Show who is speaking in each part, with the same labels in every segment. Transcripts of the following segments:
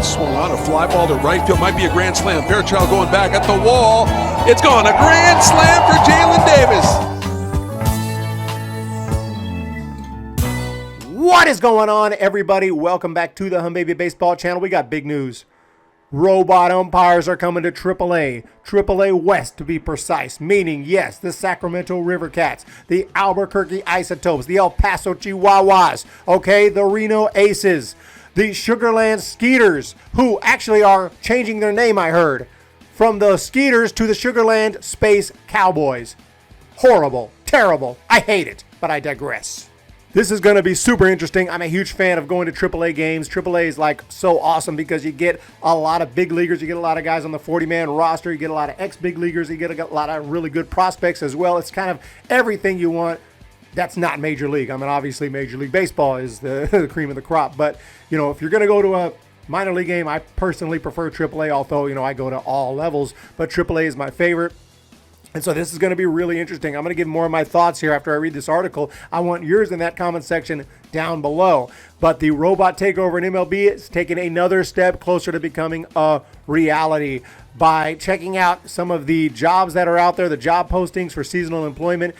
Speaker 1: Swung on, a fly ball to right field, might be a grand slam. Fairchild going back at the wall. It's gone, a grand slam for Jalen Davis.
Speaker 2: What is going on, everybody? Welcome back to the Humm Baby Baseball channel. We got big news. Robot umpires are coming to AAA. AAA West, to be precise. Meaning, yes, the Sacramento River Cats, the Albuquerque Isotopes, the El Paso Chihuahuas, okay, the Reno Aces, the Sugarland Skeeters, who actually are changing their name, I heard, from the Skeeters to the Sugarland Space Cowboys. Horrible, terrible, I hate it, but I digress. This is going to be super interesting. I'm a huge fan of going to AAA games. AAA is like so awesome because you get a lot of big leaguers. You get a lot of guys on the 40-man roster. You get a lot of ex-big leaguers. You get a lot of really good prospects as well. It's kind of everything you want. That's not Major League. I mean, obviously, Major League Baseball is the cream of the crop. But, you know, if you're going to go to a minor league game, I personally prefer AAA, although, you know, I go to all levels. But AAA is my favorite. And so this is going to be really interesting. I'm going to give more of my thoughts here after I read this article. I want yours in that comment section down below. But the robot takeover in MLB is taking another step closer to becoming a reality by checking out some of the jobs that are out there, the job postings for seasonal employment.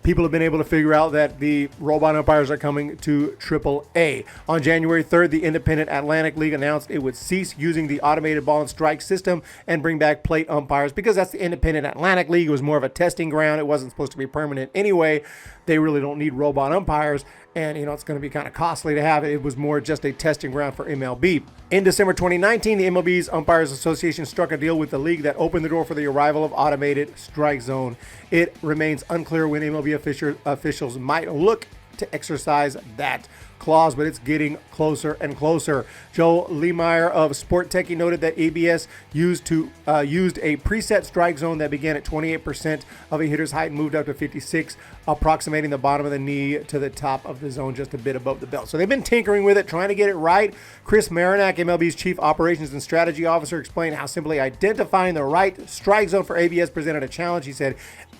Speaker 2: People have been able to figure out that the robot umpires are coming to AAA. On January 3rd, the Independent Atlantic League announced it would cease using the automated ball and strike system and bring back plate umpires because that's the Independent Atlantic League. It was more of a testing ground. It wasn't supposed to be permanent anyway. They really don't need robot umpires, and, you know, it's going to be kind of costly to have it. It was more just a testing ground for MLB. In December 2019, the MLB's Umpires Association struck a deal with the league that opened the door for the arrival of automated strike zone. It remains unclear when MLB officials might look to exercise that clause, but it's getting closer and closer. Joe Lemeyer of Sport Techie noted that ABS used a preset strike zone that began at 28% of a hitter's height and moved up to 56, approximating the bottom of the knee to the top of the zone, just a bit above the belt. So they've been tinkering with it, trying to get it right. Chris Marinack, MLB's Chief Operations and Strategy Officer, explained how simply identifying the right strike zone for ABS presented a challenge. He said,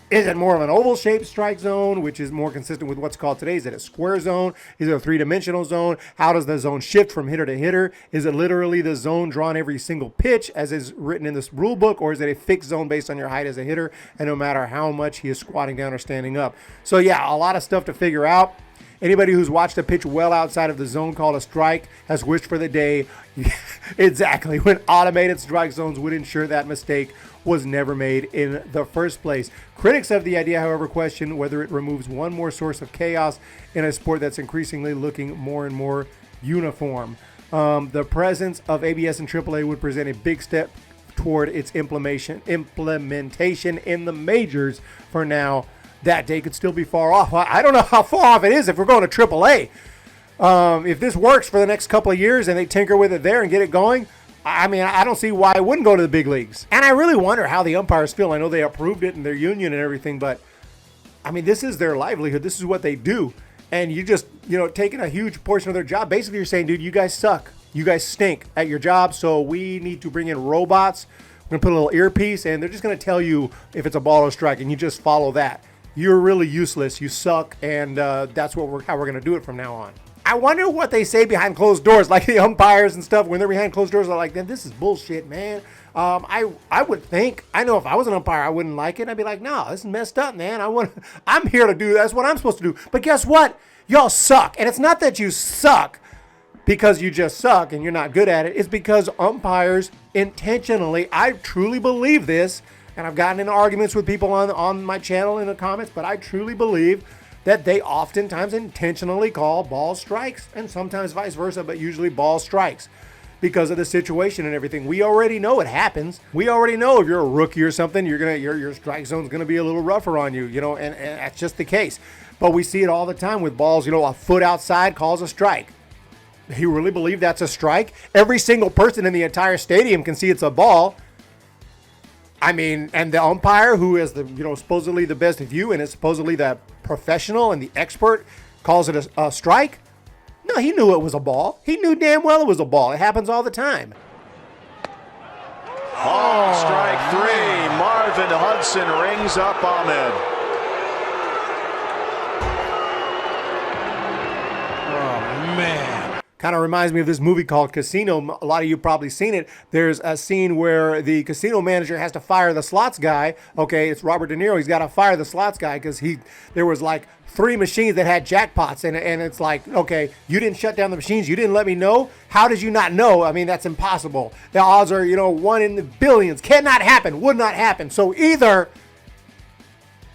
Speaker 2: is it more of an oval-shaped strike zone, which is more consistent with what's called today? Is it a square zone? Is it a three-dimensional zone? How does the zone shift from hitter to hitter? Is it literally the zone drawn every single pitch, as is written in this rule book, or is it a fixed zone based on your height as a hitter, and no matter how much he is squatting down or standing up? So, yeah, a lot of stuff to figure out. Anybody who's watched a pitch well outside of the zone called a strike has wished for the day exactly when automated strike zones would ensure that mistake was never made in the first place. Critics of the idea, however, question whether it removes one more source of chaos in a sport that's increasingly looking more and more uniform. The presence of ABS and AAA would present a big step toward its implementation in the majors. For now, that day could still be far off. I don't know how far off it is if we're going to AAA. If this works for the next couple of years and they tinker with it there and get it going, I mean, I don't see why it wouldn't go to the big leagues. And I really wonder how the umpires feel. I know they approved it in their union and everything, but, I mean, this is their livelihood. This is what they do. And you just, you know, taking a huge portion of their job. Basically, you're saying, dude, you guys suck. You guys stink at your job, so we need to bring in robots. We're going to put a little earpiece, and they're just going to tell you if it's a ball or strike, and you just follow that. You're really useless. You suck, and that's how we're going to do it from now on. I wonder what they say behind closed doors, like the umpires and stuff. When they're behind closed doors, they're like, this is bullshit, man. I would think, I know if I was an umpire, I wouldn't like it. I'd be like, no, this is messed up, man. I'm here to do, that's what I'm supposed to do. But guess what? Y'all suck. And it's not that you suck because you just suck and you're not good at it. It's because umpires intentionally, I truly believe this, and I've gotten into arguments with people on my channel in the comments, but I truly believe that they oftentimes intentionally call ball strikes, and sometimes vice versa, but usually ball strikes because of the situation and everything. We already know it happens. We already know if you're a rookie or something, your strike zone's gonna be a little rougher on you, you know, and that's just the case. But we see it all the time with balls, you know, a foot outside calls a strike. You really believe that's a strike? Every single person in the entire stadium can see it's a ball. I mean, and the umpire, who is the, you know, supposedly the best view and is supposedly the professional and the expert, calls it a strike? No, he knew it was a ball. He knew damn well it was a ball. It happens all the time.
Speaker 3: Oh, strike three. Marvin Hudson rings up Ahmed.
Speaker 1: Oh, man.
Speaker 2: Kind of reminds me of this movie called Casino. A lot of you probably seen it. There's a scene where the casino manager has to fire the slots guy. Okay, it's Robert De Niro. He's got to fire the slots guy because there was like 3 machines that had jackpots. And it's like, okay, you didn't shut down the machines. You didn't let me know. How did you not know? I mean, that's impossible. The odds are, 1 in the billions. Cannot happen. Would not happen. So either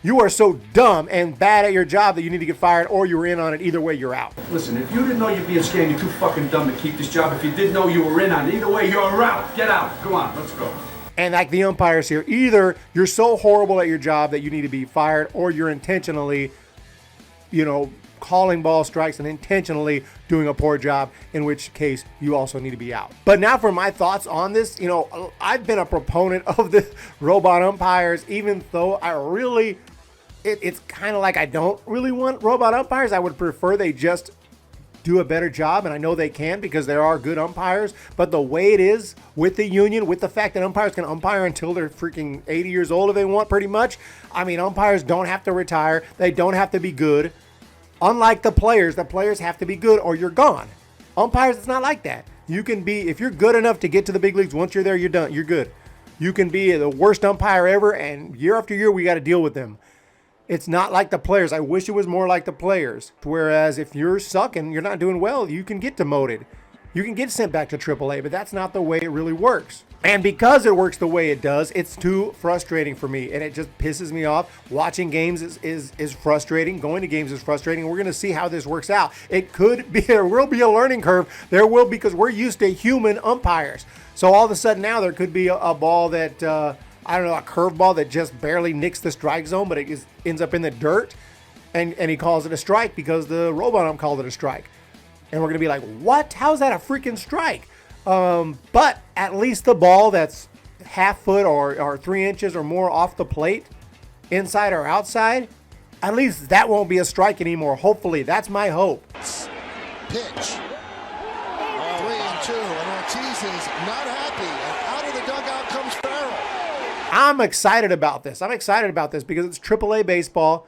Speaker 2: you are so dumb and bad at your job that you need to get fired, or you're in on it. Either way, you're out.
Speaker 4: Listen, if you didn't know you'd be a scam, you're too fucking dumb to keep this job. If you didn't know you were in on it, either way, you're out. Get out. Go on, let's go.
Speaker 2: And like the umpires here, either you're so horrible at your job that you need to be fired, or you're intentionally, calling ball strikes and intentionally doing a poor job, in which case you also need to be out. But now for my thoughts on this, I've been a proponent of the robot umpires, even though I really... It's kind of like I don't really want robot umpires. I would prefer they just do a better job, and I know they can because there are good umpires. But the way it is with the union, with the fact that umpires can umpire until they're freaking 80 years old if they want, pretty much. I mean, umpires don't have to retire. They don't have to be good. Unlike the players have to be good or you're gone. Umpires, it's not like that. You can be, if you're good enough to get to the big leagues, once you're there, you're done. You're good. You can be the worst umpire ever, and year after year, we got to deal with them. It's not like the players. I wish it was more like the players. Whereas if you're sucking, you're not doing well, you can get demoted. You can get sent back to AAA, but that's not the way it really works. And because it works the way it does, it's too frustrating for me. And it just pisses me off. Watching games is frustrating. Going to games is frustrating. We're going to see how this works out. There will be a learning curve. There will, because we're used to human umpires. So all of a sudden now there could be a ball that... a curveball that just barely nicks the strike zone, but it ends up in the dirt, and he calls it a strike because the robot ump called it a strike. And we're going to be like, what? How's that a freaking strike? But at least the ball that's half foot or 3 inches or more off the plate, inside or outside, at least that won't be a strike anymore. Hopefully, that's my hope.
Speaker 5: Pitch. 3-2, and Ortiz is not happy, and out of the dugout comes Farrell.
Speaker 2: I'm excited about this. Because it's AAA baseball.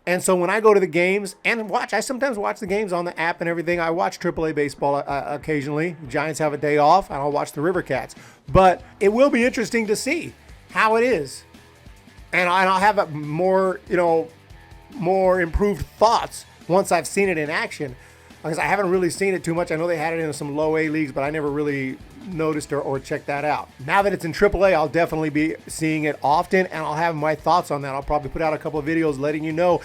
Speaker 2: And so when I go to the games and I sometimes watch the games on the app and everything. I watch AAA baseball occasionally. The Giants have a day off, and I'll watch the River Cats. But it will be interesting to see how it is. And I'll have more improved thoughts once I've seen it in action. Because I haven't really seen it too much. I know they had it in some low A leagues, but I never really noticed or checked that out. Now that it's in AAA, I'll definitely be seeing it often, and I'll have my thoughts on that. I'll probably put out a couple of videos letting you know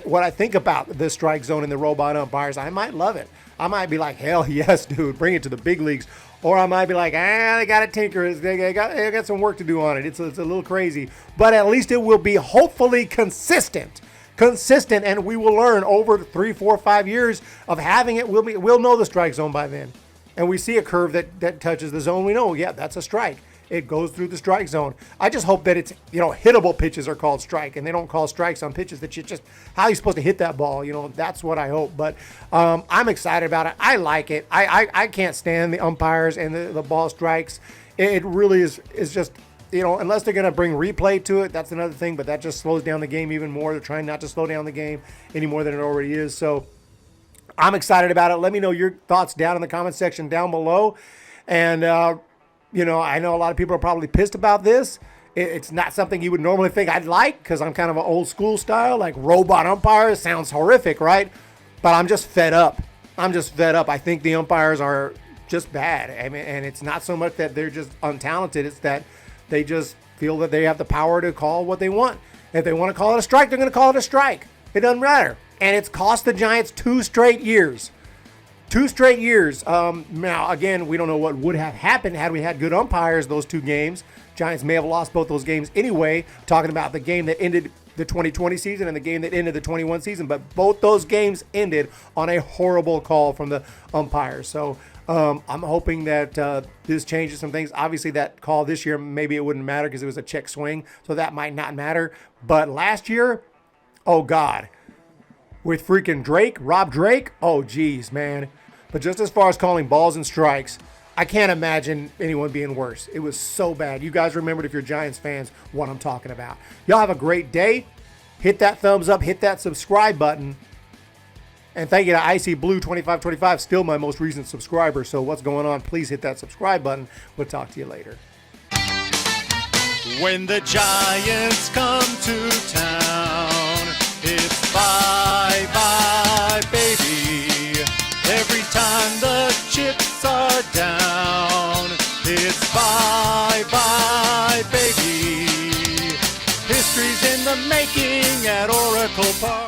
Speaker 2: what I think about the strike zone and the robot umpires. I might love it. I might be like, hell yes, dude, bring it to the big leagues. Or I might be like, they got to tinker. They got some work to do on it. It's a little crazy. But at least it will be hopefully consistent, and we will learn over 3, 4, 5 years of having it. We'll know the strike zone by then. And we see a curve that touches the zone. We know, yeah, that's a strike. It goes through the strike zone. I just hope that it's, hittable pitches are called strike, and they don't call strikes on pitches that how are you supposed to hit that ball? That's what I hope. But I'm excited about it. I like it. I can't stand the umpires and the ball strikes. It really is just, unless they're going to bring replay to it, that's another thing, but that just slows down the game even more. They're trying not to slow down the game any more than it already is. So I'm excited about it. Let me know your thoughts down in the comment section down below. And, I know a lot of people are probably pissed about this. It's not something you would normally think I'd like because I'm kind of an old school style, like robot umpires. Sounds horrific, right? But I'm just fed up. I think the umpires are just bad. I mean, and it's not so much that they're just untalented. It's that they just feel that they have the power to call what they want. If they want to call it a strike, they're going to call it a strike. It doesn't matter. And it's cost the Giants 2 straight years. 2 straight years. Now, again, we don't know what would have happened had we had good umpires those 2 games. Giants may have lost both those games anyway, talking about the game that ended the 2020 season and the game that ended the 21 season. But both those games ended on a horrible call from the umpires. So I'm hoping that this changes some things. Obviously, that call this year, maybe it wouldn't matter because it was a check swing. So that might not matter. But last year, oh, God. With freaking Rob Drake, oh, geez, man. But just as far as calling balls and strikes, I can't imagine anyone being worse. It was so bad. You guys remembered, if you're Giants fans, what I'm talking about. Y'all have a great day. Hit that thumbs up. Hit that subscribe button. And thank you to Icy Blue 2525, still my most recent subscriber. So what's going on? Please hit that subscribe button. We'll talk to you later.
Speaker 6: When the Giants come to town, it's bye-bye, baby. Every time the chips are down, it's bye-bye, baby. History's in the making at Oracle Park.